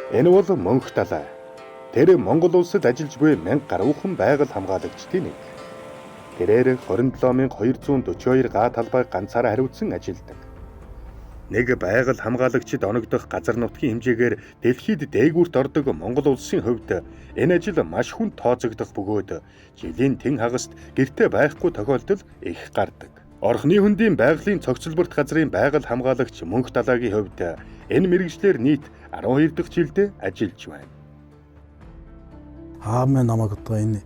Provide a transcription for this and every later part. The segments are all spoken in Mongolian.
Энэ бол Мөнх далай. Тэр Монгол улсад ажиллаж буй 1000 гаруйхан байгаль хамгаалагчдын нэг. Тэрээр 27242 га талбайг ганцаараа хариуцсан ажилладаг. Нэг байгаль хамгаалагчид оногдох газар нутгийн хэмжээгээр дэлхийд дээгүүрт ордог Монгол улсын хувьд энэ ажил маш хүнд тооцогдох бөгөөд жилийн тэн хагаст гэртээ байхгүй тохиолдол их гардаг. Орхны хөндийн байгалийн цогцлборт газрын байгаль хамгаалагч Мөнх далайгийн хувьд энэ мэргэжлэр нийт 12 дахь жилдээ ажиллаж байна. Аамын намайг одоо энэ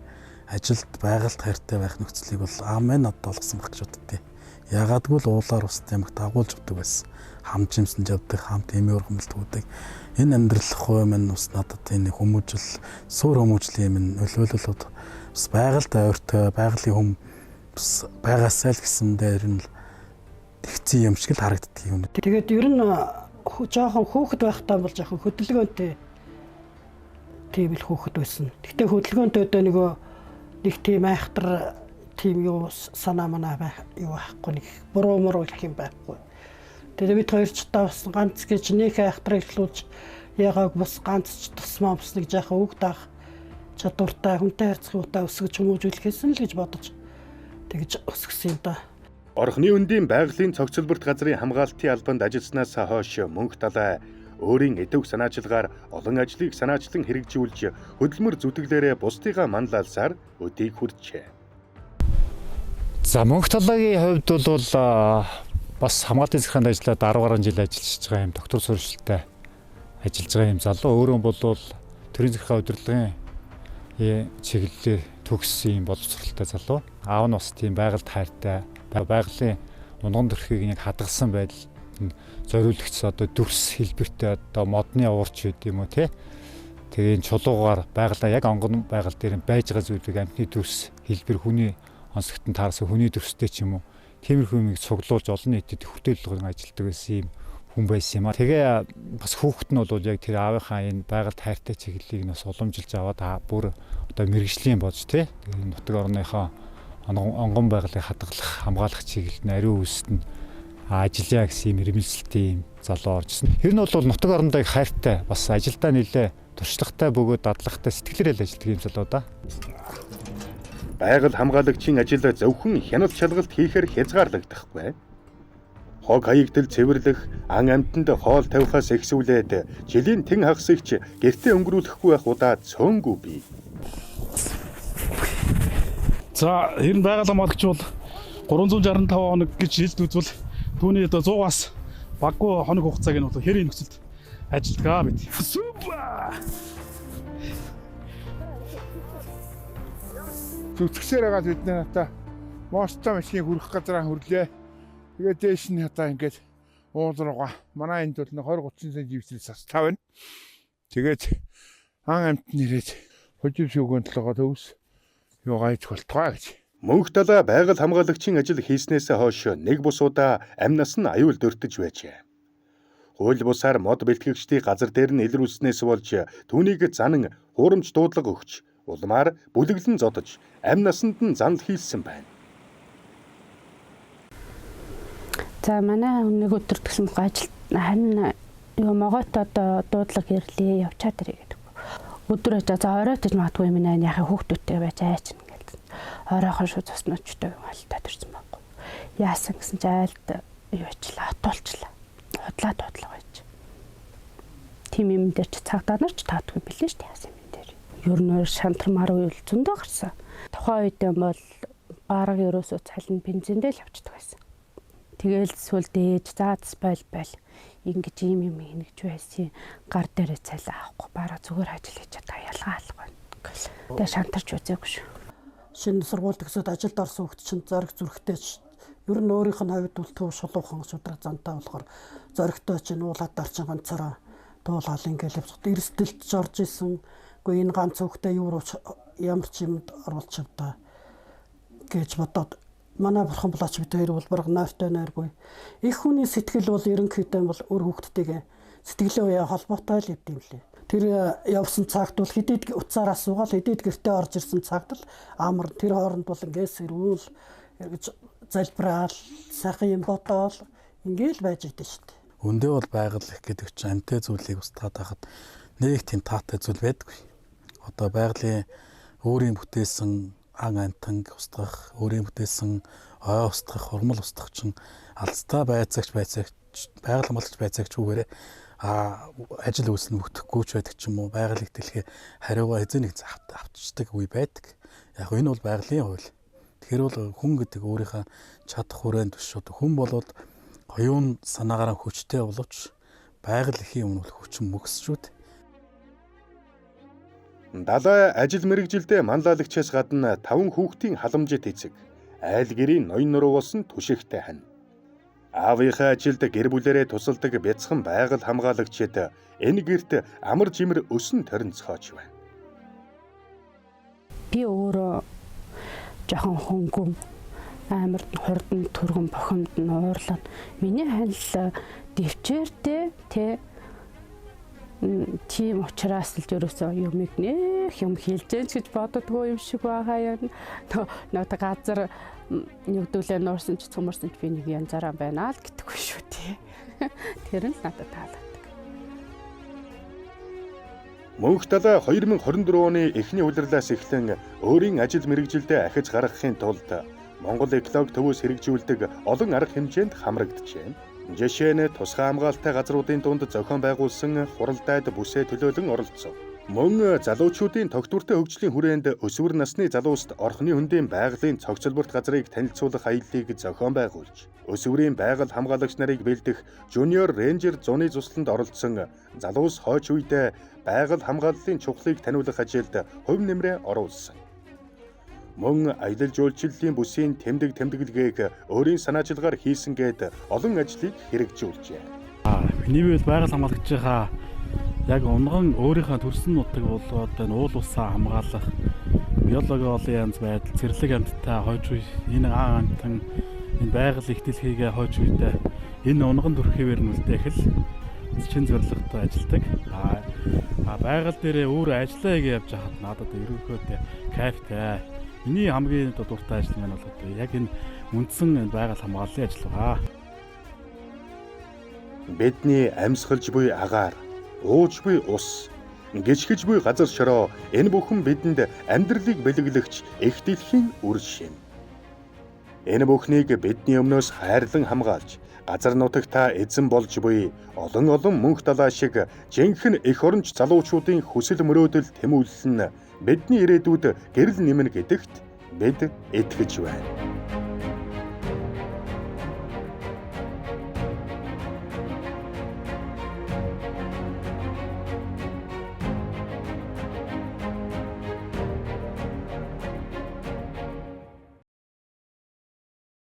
ажилд байгальд хайртай байх нөхцөлийг бол аамын надад олгосон байх гэж боддتي. Ягаадгүй л уулаар ус тамхи дагуулж өгдөг байсан. Хамжимсанд явдаг, хамт эмээ ургамлт үүдэг. Энэ амьдрал хувь минь ус надад энэ хүмүүжил, суур хүмүүжлийн минь нөлөөлөлүүд бас байгальд ойртой, байгалийн хүм бас байгаасаа л гэсэн дээр нь тэгцэн юм шиг л харагддаг юм. Тэгээд ер нь жоохон хөөхд байхдаа бол жоохон хөдөлгөөнтэй тийм л хөөхд байсан. Гэхдээ хөдөлгөөнтэй одоо нэг тийм айхтар тийм юу санаа манаа байх юу байхгүй нэг буруу муруу гэх юм байхгүй. Тэгээд бид хоёр ч та бас ганц гэж нэг айхтрыг илүүлж ягааг бас ганц ч тусмаа бас нэг жаахан үг даах чадвартай хүнтэй харьцах юутай өсгөж хүмүүжүүлэхээс нь л гэж бодож тэгж өсгсөн юм да. Орхны хөндийн байгалийн цогцлборт газрын хамгаалтын албанд ажилласнаас хойш Мөнх далай өөрийн идэвх санаачилгаар олон ажлыг санаачлан хэрэгжүүлж хөдөлмөр зүтгэлээрээ бусдыгаа манлайлсаар өдийг хүрчээ. За Мөнх далайгийн хувьд бол бас хамгаалтын захиргаанд ажиллаад 10 гаруй жил ажиллаж байгаа юм доктор сурвалжтай ажиллаж байгаа юм залуу өөрөө бол төрийн захиргаа удирдлагын чиглэлээр төгссөн юм боловсролтой залуу. Аав нь бас тийм байгальд хайртай, байгалийн унган төрхийг яг хадгалсан байдал зориулагдсан одоо дүрс хэлбэртэй одоо модны уурч гэдэг юм уу тий. Тэгээ энэ чулуугаар байгалаа яг онгон байгаль дээр байж байгаа зүйлийг амтны дүрс хэлбэр хүний онцлогтон таарсан хүний дүрстэй ч юм уу тиймэрхүү юмыг цуглуулж олон нийтэд хүрээлэлгэн ажилтдаг байсан юм хүн байсан юм а. Тэгээ бас хүүхэд нь бол яг тэр аавынхаа энэ байгальд хайртай чиглэлийг бас уламжилж аваад бүр одоо мэрэгжлийн бодж тий нутаг орныхоо онгон байгалыг хадгалах хамгаалах чиглэлд нь ариун үсэнд ажиллая гэсэн юм ирмэлзэлтэй юм залуу оржсэн. Тэр нь бол нутаг орондоо хайртай бас ажилдаа нэлээ туршлагатай бөгөөд дадлагтай сэтгэлээрээ л ажилладаг юм залуу да. Байгаль хамгаалагчийн ажил зөвхөн хяналт шалгалт хийхээр хязгаарлагдахгүй. Хог хаягдл цэвэрлэх, ан амьтанд хоол тавихаас эхсүүлээд жилийн тэн хагасгч гэртээ өнгөрүүлэхгүй байх удаа цөөнгүй бий. За энэ байгаль хамгаалагч бол 365 хоног гэж хэлж үзвэл түүний одоо 100-аас баггүй хоног хугацааг нь бол хэрийн нөхцөлд ажилладаг бид. Зүтгэсээр байгаа бид надаа мосттой машин хүрэх газараа хөрлөө. Тэгээд дээш нь одоо ингээд уулрууга. Манай энд бол 20-30 см живсэл састав байна. Тэгээд ан амт нэрээд хожив шүүгэн толгой төвс юу гайж болтгоо гэж. Мөнх далай байгаль хамгаалагчийн ажил хийснээс хойш нэг бус удаа амнаас нь аюул дөртөж байжээ. Хууль бусаар мод бэлтгэгчдийн газар дээр нь илрүүлснээс болж түүнийг занан хуурамч дуудлага өгч улмаар бүлэглэн зодож амнасанд нь занал хийлсэн байна. За манай нэг өдөр тгсэн ажил харин юу могоот одоо дуудлага ирлээ явчаад ирээ гэдэг. Өдөр очиж за оройтож магадгүй юм нэ яхаа хүүхдүүдтэй байж аач ингээд. Оройхон шүү цуснуучтай юм алдаад ирсэн байхгүй. Яасан гэсэн чи айлд юу ачлаа отуулчлаа. Худлаа дуудлага байж. Тим юм дээр ч цагдаа нар ч таадгүй билээ шүү дээ яасан юм дээр. Ер нь шантармаар үйл зөндөө гарсан. Тухайн үед бол бараг ерөөсөө цалин бензиндээ л авчдаг байсан. Тэгэл сүлд ээж заадс baйл ингэж юм нэгж байсан. Гар дээрээ цалин авахгүй бараа зүгээр ажил хийж чадаа ялгаа алга байна. Тэгээ шантарч үзээгүй шүү. Шинэ сургууль төгсөөд ажилд орсон хүүхд чинь зориг зүрхтэй ер нь өөрийнх нь хувьд бол төв шулуухан шудраг зантай болохоор зоригтой чинь уулаад орчин ганцаараа дуулаад ингээл явцад эрсдэлт орж исэн. Гэхдээ энэ ганц хүүхдээ ямар ч юмд оруулж чадаа гэж бодоод манай бурхан булаач бид хоёр бол бараг нойртой нойргүй. Их хүний сэтгэл бол ерөнхийдөө бол өр хүүхдтэйгээ сэтгэлээ холбоотой л юм лээ. Тэр явсан цагт бол хэдийд уцаараа суугаал хэдийд гэртээ орж ирсэн цагт л амар тэр хооронд бол ингээс ирүүл эргэж залбираал сайхан юм бодоол ингээл байж идэв шүү дээ. Өндөө бол байгаль их гэдэг чинь амтай зүйлийг устгаад хахад нэг тийм таатай зүйл байдаггүй. Одоо байгалийн өөрийн бүтээсэн ан амтанг устгах, өөрийн бүтээсэн ой устгах, урмал устгах чинь алцтай байцаагч байгаль хамгаалагч байцаагч үгээрээ ажил үйлс нь бүтэхгүй ч байдаг ч юм уу, байгаль ихтлэхээ хариугаа эзэн нэг авчдаг үе байдаг. Яг энэ бол байгалийн хууль. Тэгэхээр бол хүн гэдэг өөрийнхөө чадах хүрээнд биш шүү. Хүн болоод оюун санаагаараа хүчтэй боловч байгаль эхийн өмнө хүчин мөкс шүү дээ. Далай ажил мэргэжилдээ манлайлагчаас гадна 5 хүүхдийн халамжит эцэг айл гэрийн ноён нуруу болсон түшигтэй хань. Аавынхаа ажилд гэр бүлэрээ тусалдаг бяцхан байгаль хамгаалагчид энэ гэрт амар жимэр өсөн торинцгооч байна. Би өөрөө жоохон хөнгөн амар хурдан түргэн бохомд нь уурлаа. Миний ханил дэвчээртэй тийм учраас л ерөөсөө юмэг нэх юм хэлжээч гэж боддгоо юм шиг байгаа юм. Нөт газар нэгдүүлээ нуурсан ч цөмөрсөн ч би нэг янзаараа байна л гэдэггүй шүү тий. Тэр нь л надад таалагддаг. Мөнх далай 2024 оны эхний улирлаас эхлэн өөрийн ажил мэргэжилдээ ахиж гаргахын тулд Монгол эколог төвөөс хэрэгжүүлдэг олон арга хэмжээнд хамрагджээ. Жишээ нь тусгай хамгаалалтай газруудын дунд зохион байгуулсан хуралдайд бүсээ төлөөлөн оролцов. Мөн залуучуудын тогтвортой хөгжлийн хүрээнд өсвөр насны залууст орхны хөндийн байгалийн цогцлборт газрыг танилцуулах аяллыг зохион байгуулж, өсвөрийн байгаль хамгаалагч нарыг бэлдэх Junior Ranger зуны тусланд оролцсон залуус хойч үедээ байгаль хамгааллын чухлыг таниулах ажилд хувь нэмрээ оруулсан. Мөн аялал жуулчлалын бүсийн тэмдэглэгээг өөрийн санаачлалгаар хийсэн гээд олон ажлыг хэрэгжүүлжээ. Миний бол байгаль хамгаалагчийнхаа яг унган өөрийнхөө төрсөн нутаг болгоод энэ уул усаа хамгаалах, биологи олон янз байдал, цэрлэг амьтдаа хойж үе энэ амтан энэ байгаль ихтэлхийгээ хойж үедээ энэ унган төрхөөр нь үлдээх л чин зорилготой ажилдаг. Байгаль дээрээ өөр ажиллаа гэж явж хахад надад ерөнхийдөө кайфтай. Миний хамгийн дуртай ажил маань бол яг энэ үндсэн байгаль хамгааллын ажил байгаа. Бидний амьсгалж буй агаар, ууж буй ус, гიშгэж буй газар шороо энэ бүхэн бидэнд амьдралыг бэлэглэгч их дэлхийн үр шим. Энэ бүхнийг бидний өмнөөс хайрлан хамгаалж, газар нутагтаа эзэн болж буй олон мөнх далай шиг жинхэнэ эх оронч залуучуудын хүсэл мөрөөдөл тэмүүлэл нь бидний ирээдүйд гэрэл нэмнэ гэдэгт бид итгэж байна.